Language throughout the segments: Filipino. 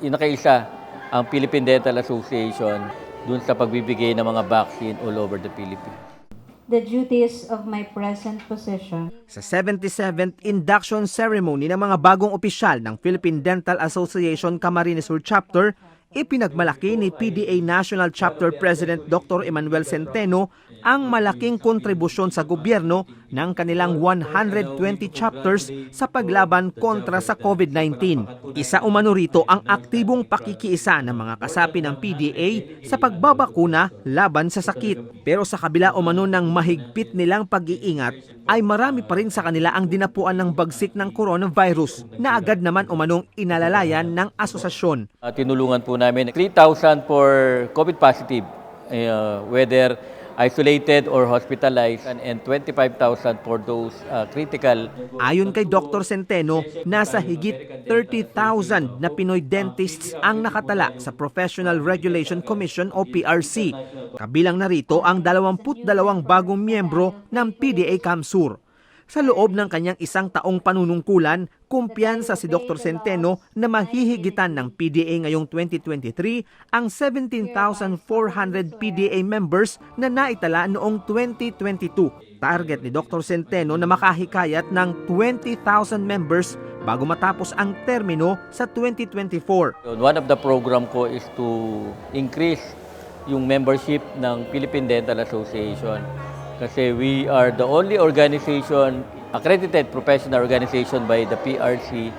nakaisa ang Philippine Dental Association dun sa pagbibigay ng mga vaccine all over the Philippines. The duties of my present position. Sa 77th induction ceremony ng mga bagong opisyal ng Philippine Dental Association Camarines Sur Chapter, ipinagmalaki ni PDA National Chapter President Dr. Emmanuel Centeno ang malaking kontribusyon sa gobyerno ng kanilang 120 chapters sa paglaban kontra sa COVID-19. Isa umano rito ang aktibong pakikiisa ng mga kasapi ng PDA sa pagbabakuna laban sa sakit. Pero sa kabila umano ng mahigpit nilang pag-iingat, ay marami pa rin sa kanila ang dinapuan ng bagsik ng coronavirus na agad naman umanong inalalayan ng asosasyon. Tinulungan po namin 3,000 for COVID positive, whether isolated or hospitalized, and 25,000 for those critical. Ayon kay Dr. Centeno, nasa higit 30,000 na Pinoy dentists ang nakatala sa Professional Regulation Commission o PRC. Kabilang narito ang 22 bagong miyembro ng PDA CAMSUR. Sa loob ng kanyang isang taong panunungkulan, kumpiyansa si Dr. Centeno na mahihigitan ng PDA ngayong 2023 ang 17,400 PDA members na naitala noong 2022. Target ni Dr. Centeno na makahikayat ng 20,000 members bago matapos ang termino sa 2024. One of the program ko is to increase yung membership ng Philippine Dental Association. Kasi we are the only organization, accredited professional organization by the PRC,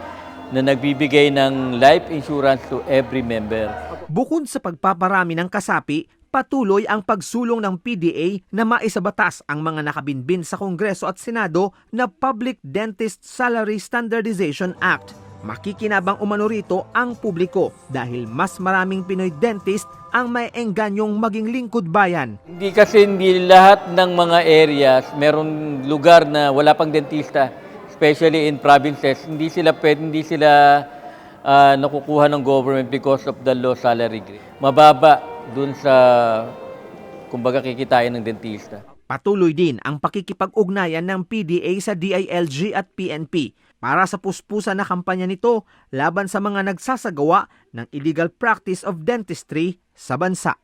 na nagbibigay ng life insurance to every member. Bukod sa pagpaparami ng kasapi, patuloy ang pagsulong ng PDA na maisabatas ang mga nakabinbin sa Kongreso at Senado na Public Dentist Salary Standardization Act. Makikinabang umano rito ang publiko dahil mas maraming Pinoy dentist ang may engganyong maging lingkod bayan. Hindi lahat ng mga areas, meron lugar na wala pang dentista, especially in provinces, hindi sila nakukuha ng government because of the low salary grade. Mababa dun sa kumbaga kikitain ng dentista. Patuloy din ang pakikipag-ugnayan ng PDA sa DILG at PNP para sa puspusan na kampanya nito laban sa mga nagsasagawa ng illegal practice of dentistry sa bansa.